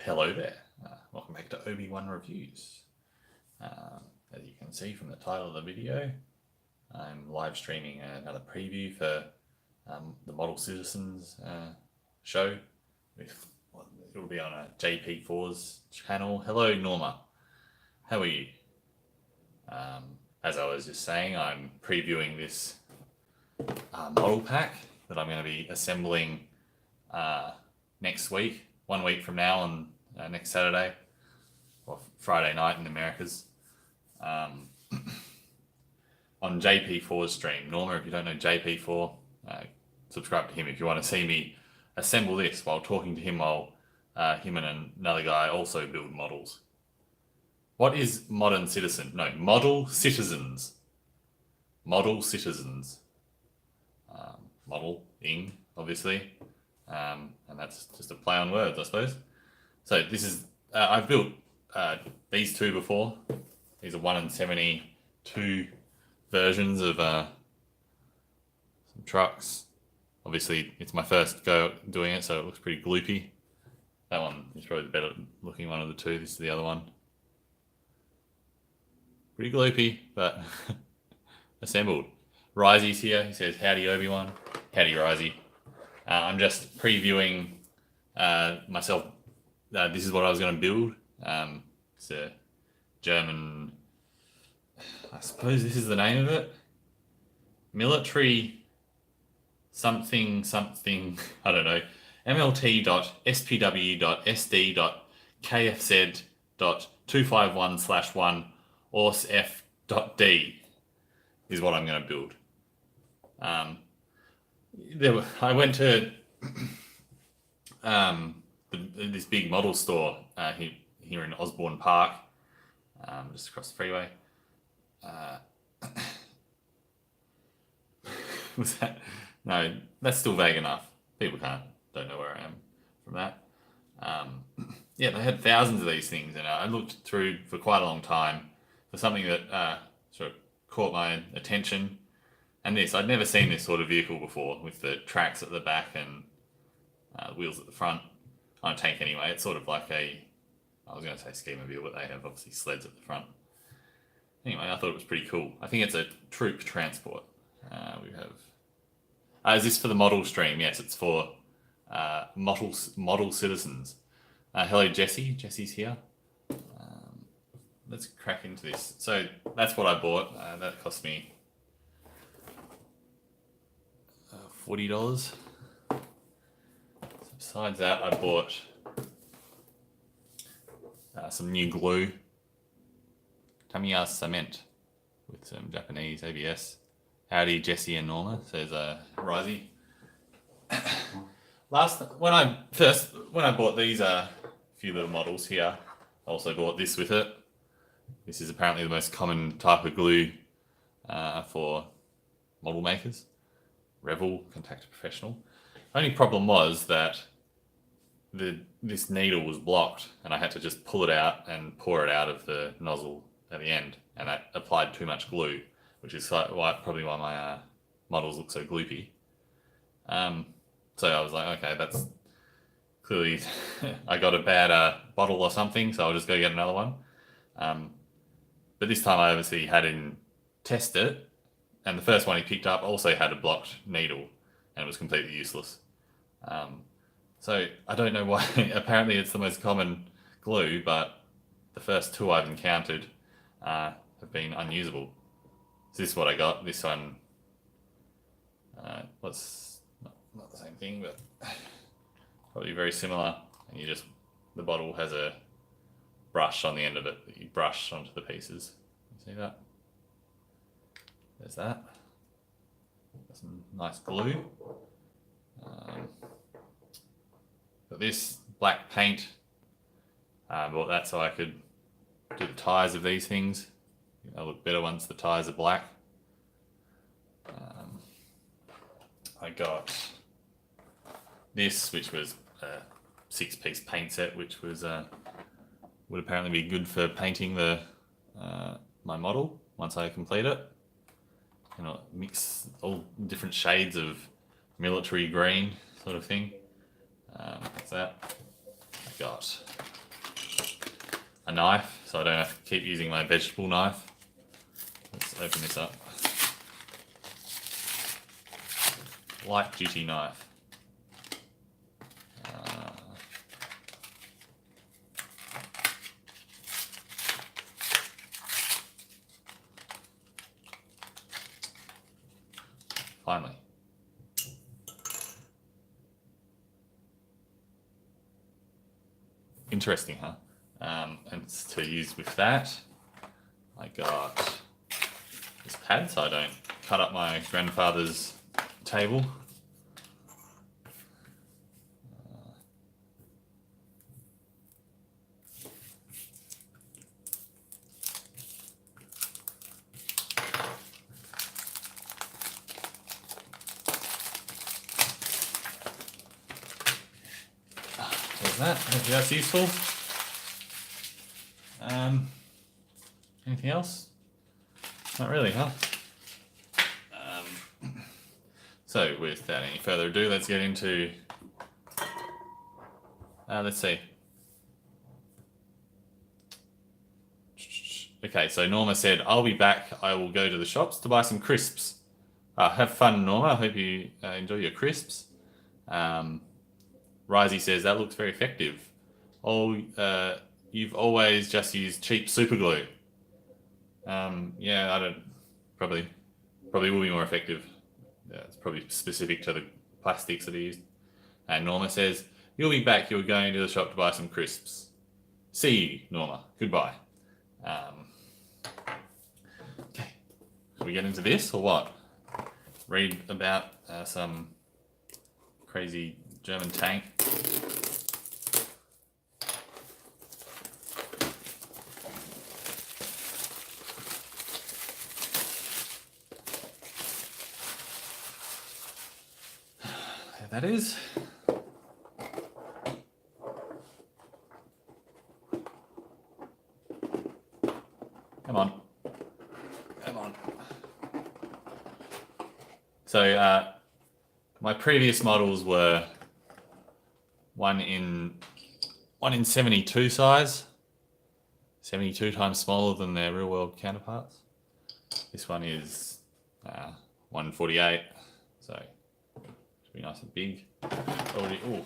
Hello there, welcome back to Obi-Wan Reviews. As you can see from the title of the video, I'm live streaming another preview for the Model Citizens show. It'll be on JP4's channel. Hello Norma, how are you? As I was just saying, I'm previewing this model pack that I'm going to be assembling next week, 1 week from now on next Saturday, or Friday night in the Americas, on JP4's stream. Norma, if you don't know JP4, subscribe to him if you want to see me assemble this while talking to him while him and another guy also build models. What is Modern Citizen? No, Model Citizens. Model Citizens. Model-ing, obviously. And that's just a play on words, I suppose. So this is, I've built these two before. These are 1 in 72 versions of some trucks. Obviously, it's my first go doing it, so it looks pretty gloopy. That one is probably the better looking one of the two. This is the other one. Pretty gloopy, but assembled. Risey's here. He says, howdy Obi-Wan. Howdy Risey. I'm just previewing myself. This is what I was going to build. It's a German, I suppose this is the name of it. Military something, I don't know. mlt.spw.sd.kfz.251/1 ORSF.d is what I'm going to build. I went to this big model store here in Osborne Park, just across the freeway. Was that? No, that's still vague enough. People don't know where I am from that. Yeah, they had thousands of these things, and I looked through for quite a long time for something that sort of caught my attention. And this, I'd never seen this sort of vehicle before, with the tracks at the back and wheels at the front. On a tank anyway. It's sort of like I was going to say schemobile, but they have obviously sleds at the front. Anyway, I thought it was pretty cool. I think it's a troop transport. We have... is this for the model stream? Yes, it's for model citizens. Hello Jesse. Jesse's here. Let's crack into this. So that's what I bought. That cost me $40. Besides that, I bought some new glue, Tamiya cement, with some Japanese ABS. Howdy, Jesse and Norma, says Risey. When I bought these few little models here, I also bought this with it. This is apparently the most common type of glue for model makers. Revell, contact a professional. Only problem was that this needle was blocked, and I had to just pull it out and pour it out of the nozzle at the end, and that applied too much glue, which is probably why my models look so gloopy. So I was like, okay, that's clearly I got a bad bottle or something, so I'll just go get another one. But this time I obviously had him test it, and the first one he picked up also had a blocked needle, and it was completely useless. So I don't know why. Apparently it's the most common glue, but the first two I've encountered have been unusable. So this is what I got. This one, what's not the same thing, but probably very similar. And the bottle has a brush on the end of it that you brush onto the pieces. You see that? There's that. Got some nice glue. Got this black paint. I bought that so I could do the tyres of these things. They'll look better once the tyres are black. I got this, which was a 6-piece paint set, which was would apparently be good for painting my model once I complete it. Mix all different shades of military green sort of thing. That's that. I got a knife, so I don't have to keep using my vegetable knife. Let's open this up. Light duty knife. Finally. Interesting, huh? And to use with that, I got this pad so I don't cut up my grandfather's table. That. Hopefully that's useful. Anything else? Not really, huh? So without any further ado, let's get into, let's see. Okay, so Norma said, I'll be back. I will go to the shops to buy some crisps. Have fun, Norma. I hope you enjoy your crisps. Risey says, that looks very effective. Oh, you've always just used cheap super glue. Yeah, I don't, probably will be more effective. Yeah, it's probably specific to the plastics that are used. And Norma says, you'll be back. You're going to the shop to buy some crisps. See you, Norma. Goodbye. Okay. Should we get into this or what? Read about some crazy German tank. There that is. Come on. Come on. So my previous models were one in 72 size, 72 times smaller than their real world counterparts. This one is 148, so should be nice and big. Already, oh,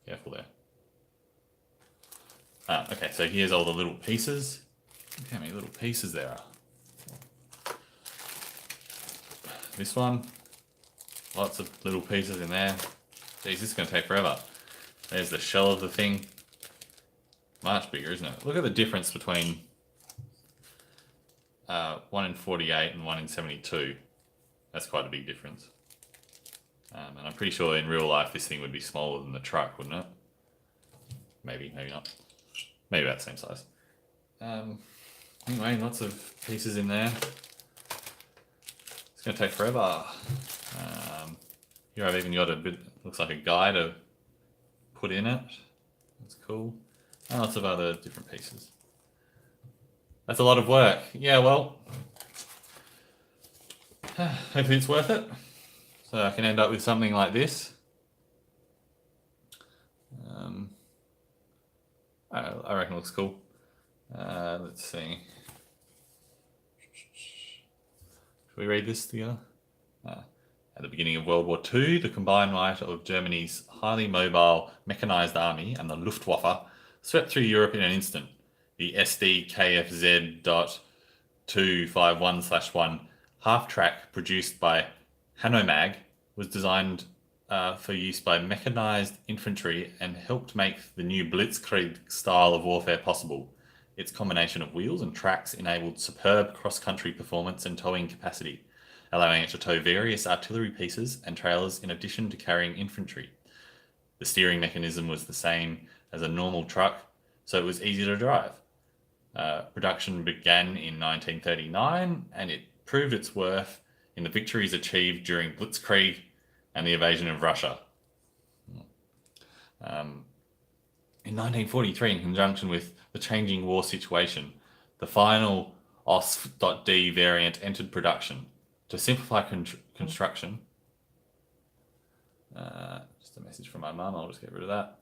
careful there. Okay, so here's all the little pieces. Look how many little pieces there are. This one, lots of little pieces in there. Geez, this is going to take forever. There's the shell of the thing. Much bigger, isn't it? Look at the difference between 1 in 48 and 1 in 72. That's quite a big difference. And I'm pretty sure in real life this thing would be smaller than the truck, wouldn't it? Maybe, maybe not. Maybe about the same size. Anyway, lots of pieces in there. It's going to take forever. Here I've even got a bit, looks like a guide to put in it. That's cool. And lots of other different pieces. That's a lot of work. Yeah, well, hopefully it's worth it. So I can end up with something like this. I reckon it looks cool. Let's see. Should we read this together? At the beginning of World War II, the combined might of Germany's highly mobile mechanized army and the Luftwaffe swept through Europe in an instant. The SD KFZ.251/1 half-track produced by Hanomag was designed for use by mechanized infantry and helped make the new Blitzkrieg style of warfare possible. Its combination of wheels and tracks enabled superb cross-country performance and towing capacity, allowing it to tow various artillery pieces and trailers in addition to carrying infantry. The steering mechanism was the same as a normal truck, so it was easy to drive. Production began in 1939, and it proved its worth in the victories achieved during Blitzkrieg and the invasion of Russia. In 1943, in conjunction with the changing war situation, the final OSF.D variant entered production. To simplify construction, just a message from my mum, I'll just get rid of that.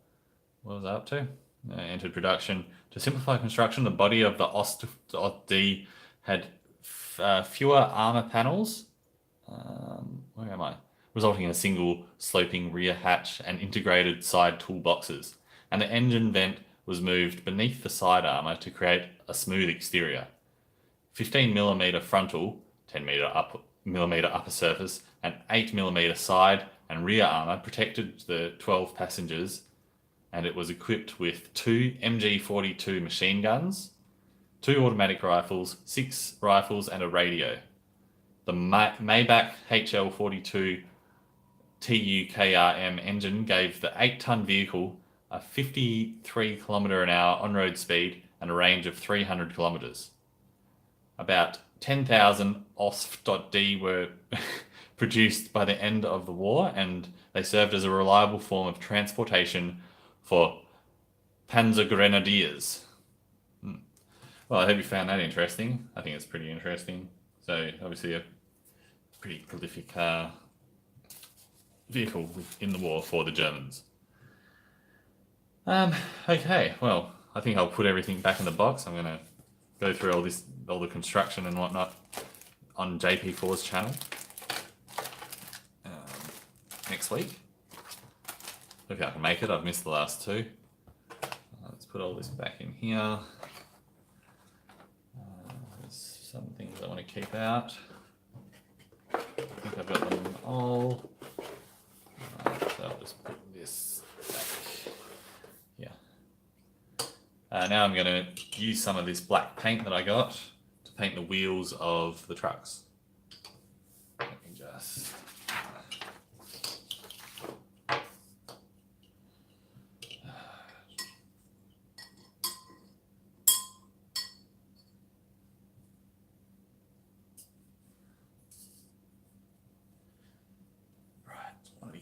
What was I up to? entered production. To simplify construction, the body of the Ost-D had fewer armor panels. Where am I? Resulting in a single sloping rear hatch and integrated side toolboxes. And the engine vent was moved beneath the side armor to create a smooth exterior. 15mm frontal, 10mm upper surface, and 8mm side and rear armor protected the 12 passengers, and it was equipped with 2 MG42 machine guns, 2 automatic rifles, 6 rifles, and a radio. The Maybach HL42 TUKRM engine gave the 8-ton vehicle a 53 km/h on-road speed and a range of 300 kilometers. About 10,000 Ost-D were produced by the end of the war, and they served as a reliable form of transportation for Panzergrenadiers. Well, I hope you found that interesting. I think it's pretty interesting. So, obviously, a pretty prolific vehicle in the war for the Germans. Okay, well, I think I'll put everything back in the box. I'm going to go through all the construction and whatnot on JP4's channel next week. Hope I can make it. I've missed the last 2. Let's put all this back in here. There's some things I want to keep out. I think I've got them all. So I'll just put this back here. Now I'm going to use some of this black paint that I got to paint the wheels of the trucks. Let me just...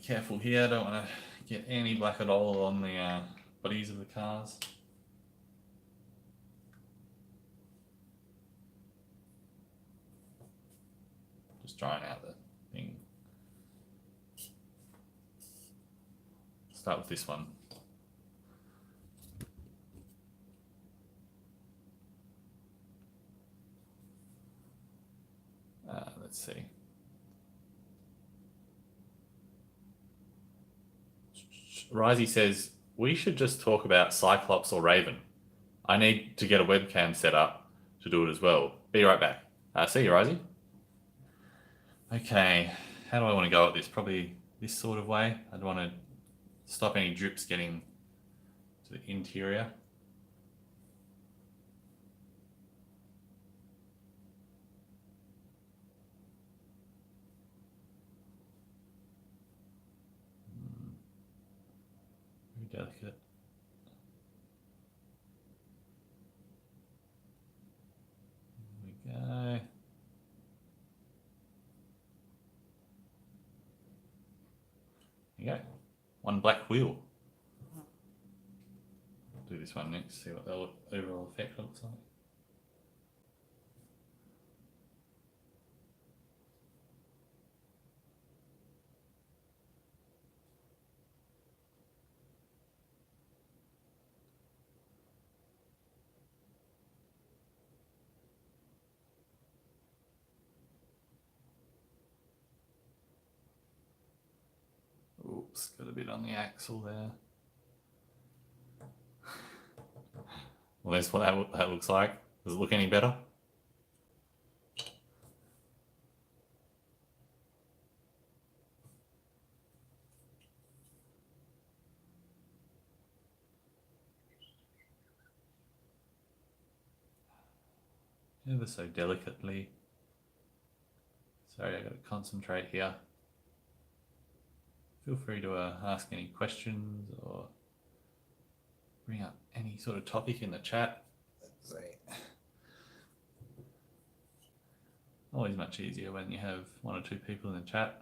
Careful here, don't want to get any black at all on the bodies of the cars. Just drying out the thing. Start with this one. Let's see. Risey says, we should just talk about Cyclops or Raven. I need to get a webcam set up to do it as well. Be right back. See you, Risey. Okay, how do I want to go at this? Probably this sort of way. I'd want to stop any drips getting to the interior. Very delicate. There we go. There you go. One black wheel. I'll do this one next, see what the overall effect looks like. Oops, got a bit on the axle there. Well, that's what that looks like. Does it look any better? Ever so delicately. Sorry, I've got to concentrate here. Feel free to ask any questions or bring up any sort of topic in the chat. Let's see. Always much easier when you have 1 or 2 people in the chat.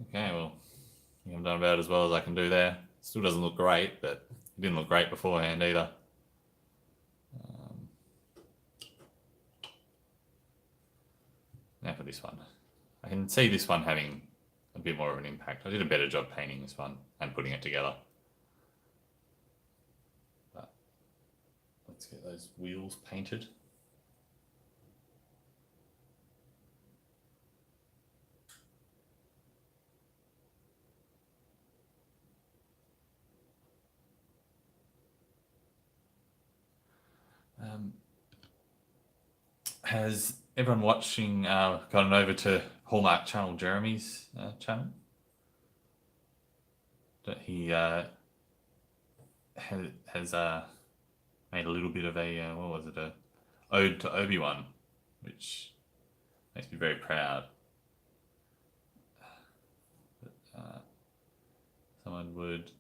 Okay, well, I think I've done about as well as I can do there. Still doesn't look great, but It didn't look great beforehand either. Now for this one. I can see this one having a bit more of an impact. I did a better job painting this one and putting it together. But let's get those wheels painted. Has everyone watching gone over to Hallmark Channel Jeremy's channel? That he has made a little bit of a what was it, a ode to Obi-Wan, which makes me very proud. Someone would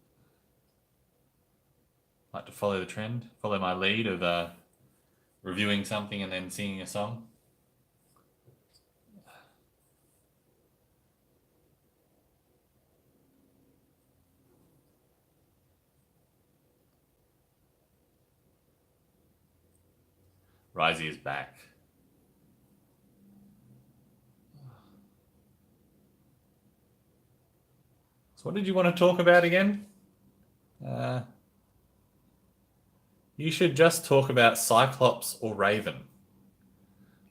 like to follow the trend, follow my lead of reviewing something and then singing a song. Risey is back. So what did you want to talk about again? You should just talk about Cyclops or Raven.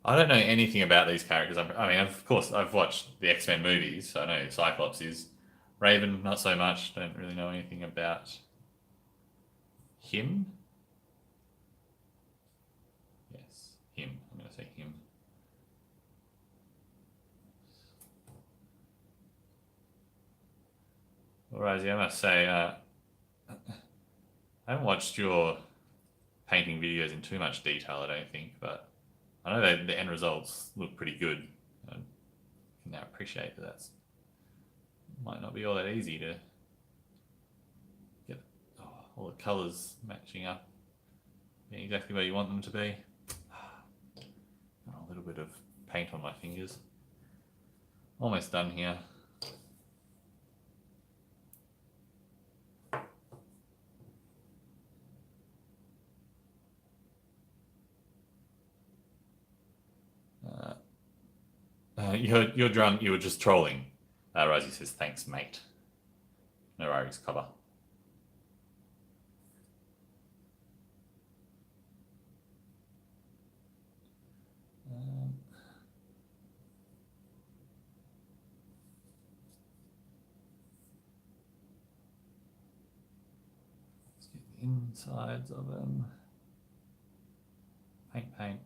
I don't know anything about these characters. I mean, of course, I've watched the X-Men movies, so I know who Cyclops is. Raven, not so much. Don't really know anything about him. Yes, him. I'm going to say him. Well, Rosie, I must say, I haven't watched your painting videos in too much detail, I don't think, but I know that the end results look pretty good. I can now appreciate that might not be all that easy to get all the colours matching up, being exactly where you want them to be. A little bit of paint on my fingers. Almost done here. You're drunk. You were just trolling. Rosie says, "Thanks, mate." No worries, cover. Let's get the insides of them. Paint.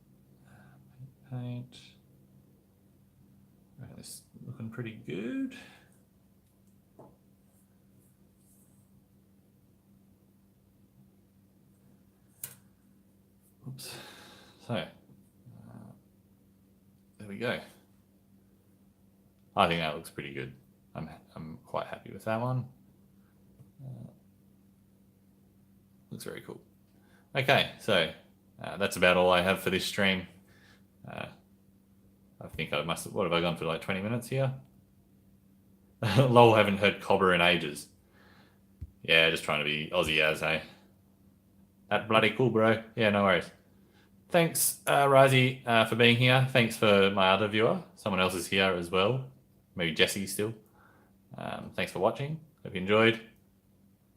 Right, this is looking pretty good. Oops. So, there we go. I think that looks pretty good. I'm quite happy with that one. Looks very cool. Okay, so that's about all I have for this stream. I think I must have, what have I gone for, like 20 minutes here? Lol, haven't heard Cobber in ages. Yeah, just trying to be Aussie as, hey? That bloody cool, bro. Yeah, no worries. Thanks, Risey, for being here. Thanks for my other viewer. Someone else is here as well. Maybe Jesse still. Thanks for watching. Hope you enjoyed.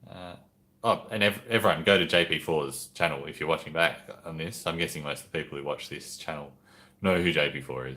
And everyone, go to JP4's channel if you're watching back on this. I'm guessing most of the people who watch this channel know who JP4 is.